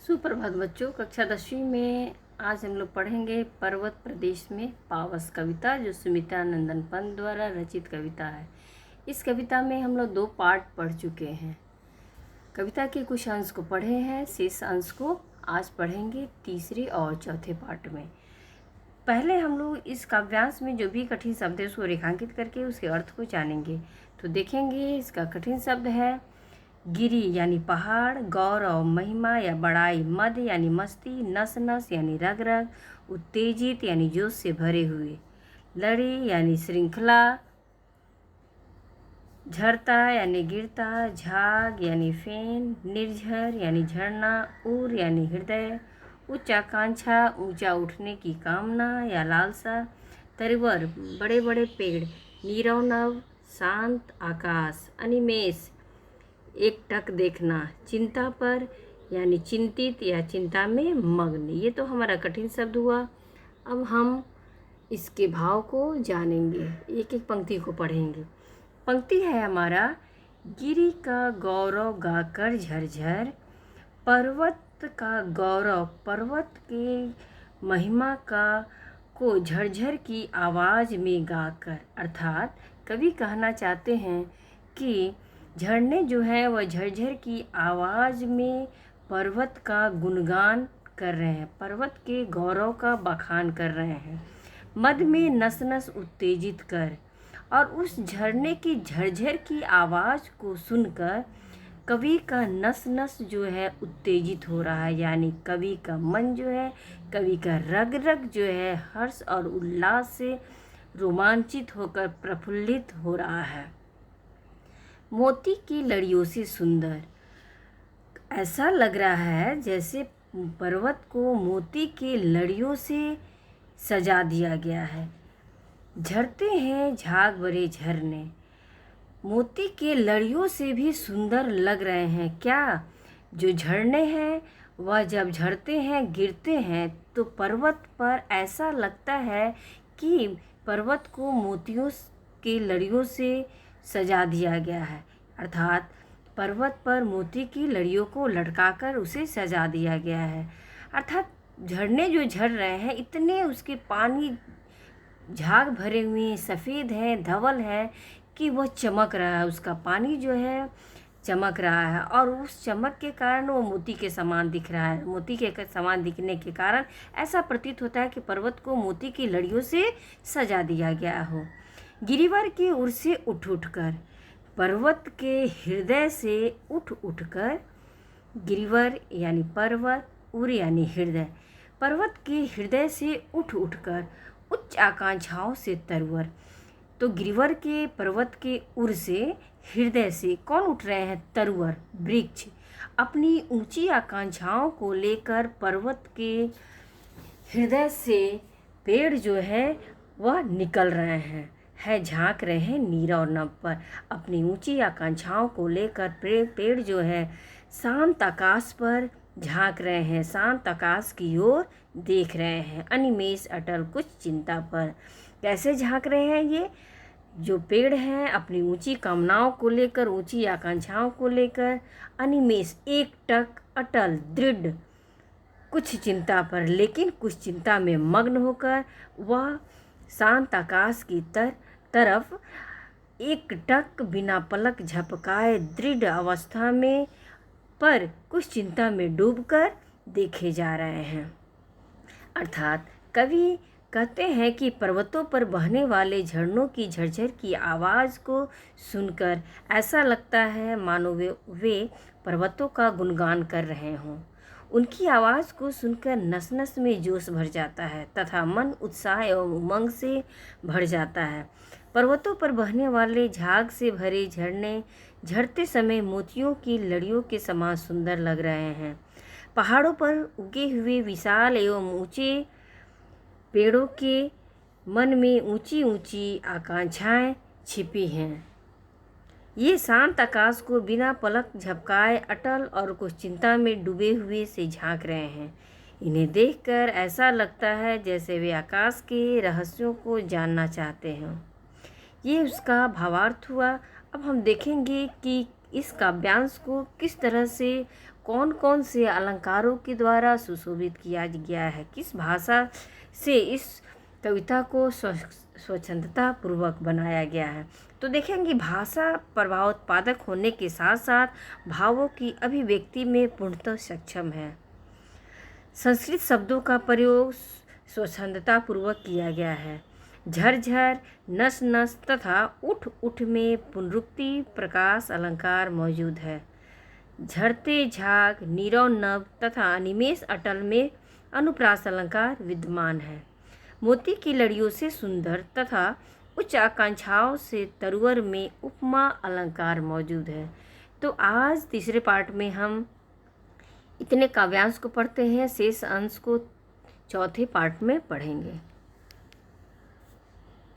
सुप्रभात बच्चों। कक्षा 10वीं में आज हम लोग पढ़ेंगे पर्वत प्रदेश में पावस कविता, जो सुमित्रा नंदन पंत द्वारा रचित कविता है। इस कविता में हम लोग 2 पार्ट पढ़ चुके हैं। कविता के कुछ अंश को पढ़े हैं, शेष अंश को आज पढ़ेंगे तीसरे और चौथे पार्ट में। पहले हम लोग इस काव्यांश में जो भी कठिन शब्द है उसको रेखांकित करके उसके अर्थ को जानेंगे। तो देखेंगे, इसका कठिन शब्द है गिरी यानी पहाड़, गौरव महिमा या बड़ाई, मद यानी मस्ती, नस नस यानी रग रग, उत्तेजित यानी जोश से भरे हुए, लड़ी यानी श्रृंखला, झरता यानी गिरता, झाग यानी फेन, निर्झर यानी झरना, उर यानी हृदय, उच्च आकांक्षा ऊंचा उठने की कामना या लालसा, तरवर बड़े बड़े पेड़, नीरव नभ शांत आकाश, अनिमेष एक टक देखना, चिंता पर यानी चिंतित या चिंता में मग्न। ये तो हमारा कठिन शब्द हुआ। अब हम इसके भाव को जानेंगे, एक एक पंक्ति को पढ़ेंगे। पंक्ति है हमारा, गिरी का गौरव गाकर झरझर, पर्वत का गौरव पर्वत के महिमा का को झरझर की आवाज़ में गाकर। अर्थात कवि कहना चाहते हैं कि झरने जो है वह झरझर की आवाज़ में पर्वत का गुणगान कर रहे हैं, पर्वत के गौरव का बखान कर रहे हैं, मद में नस नस उत्तेजित कर। और उस झरने की झरझर की आवाज़ को सुनकर कवि का नस नस जो है उत्तेजित हो रहा है, यानी कवि का मन जो है, कवि का रग रग जो है हर्ष और उल्लास से रोमांचित होकर प्रफुल्लित हो रहा है। मोती की लड़ियों से सुंदर, ऐसा लग रहा है जैसे पर्वत को मोती के लड़ियों से सजा दिया गया है। झरते हैं झाग भरे झरने, मोती के लड़ियों से भी सुंदर लग रहे हैं। क्या जो झरने हैं वह जब झरते हैं, गिरते हैं, तो पर्वत पर ऐसा लगता है कि पर्वत को मोतियों के लड़ियों से सजा दिया गया है। अर्थात पर्वत पर मोती की लड़ियों को लटकाकर उसे सजा दिया गया है। अर्थात झरने जो झर रहे हैं, इतने उसके पानी झाग भरे हुए सफ़ेद हैं, धवल है कि वह चमक रहा है, उसका पानी जो है चमक रहा है, और उस चमक के कारण वो मोती के समान दिख रहा है। मोती के समान दिखने के कारण ऐसा प्रतीत होता है कि पर्वत को मोती की लड़ियों से सजा दिया गया हो। गिरिवर की ओर से उठ उठकर, पर्वत के हृदय से उठ उठकर, गिरिवर यानी पर्वत, उर यानी हृदय, पर्वत के हृदय से उठ उठकर उच्च आकांक्षाओं से तरवर। तो गिरिवर के पर्वत के उर से, हृदय से कौन उठ रहे हैं? तरवर, वृक्ष अपनी ऊंची आकांक्षाओं को लेकर पर्वत के हृदय से पेड़ जो है वह निकल रहे हैं, झांक रहे हैं नीरव नभ पर। अपनी ऊंची आकांक्षाओं को लेकर पेड़ जो है शांत आकाश पर झांक रहे हैं, शांत आकाश की ओर देख रहे हैं, अनिमेष अटल कुछ चिंता पर। कैसे झांक रहे हैं? ये जो पेड़ हैं अपनी ऊंची कामनाओं को लेकर, ऊंची आकांक्षाओं को लेकर, अनिमेष एक टक अटल दृढ़ कुछ चिंता पर, लेकिन कुछ चिंता में मग्न होकर वह शांत आकाश की तरफ एक टक बिना पलक झपकाए दृढ़ अवस्था में, पर कुछ चिंता में डूबकर देखे जा रहे हैं। अर्थात कवि कहते हैं कि पर्वतों पर बहने वाले झरनों की झरझर की आवाज़ को सुनकर ऐसा लगता है मानो वे पर्वतों का गुणगान कर रहे हों। उनकी आवाज़ को सुनकर नस नस में जोश भर जाता है तथा मन उत्साह एवं उमंग से भर जाता है। पर्वतों पर बहने वाले झाग से भरे झरने झरते समय मोतियों की लड़ियों के समान सुंदर लग रहे हैं। पहाड़ों पर उगे हुए विशाल एवं ऊंचे पेड़ों के मन में ऊंची ऊंची आकांक्षाएं छिपी हैं। ये शांत आकाश को बिना पलक झपकाए अटल और कुछ चिंता में डूबे हुए से झांक रहे हैं। इन्हें देखकर ऐसा लगता है जैसे वे आकाश के रहस्यों को जानना चाहते हों। ये उसका भावार्थ हुआ। अब हम देखेंगे कि इस काव्यांश को किस तरह से कौन कौन से अलंकारों के द्वारा सुशोभित किया गया है, किस भाषा से इस कविता को स्वच्छंदता पूर्वक बनाया गया है। तो देखेंगे भाषा प्रभावोत्पादक होने के साथ साथ भावों की अभिव्यक्ति में पूर्णतः सक्षम है। संस्कृत शब्दों का प्रयोग स्वच्छंदता पूर्वक किया गया है। झरझर, नस नस तथा उठ उठ में पुनरुक्ति प्रकाश अलंकार मौजूद है। झरते झाग, नीरव नभ तथा अनिमेष अटल में अनुप्रास अलंकार विद्यमान है। मोती की लड़ियों से सुंदर तथा उच्च आकांक्षाओं से तरुवर में उपमा अलंकार मौजूद है। तो आज तीसरे पार्ट में हम इतने काव्यांश को पढ़ते हैं, शेष अंश को चौथे पार्ट में पढ़ेंगे।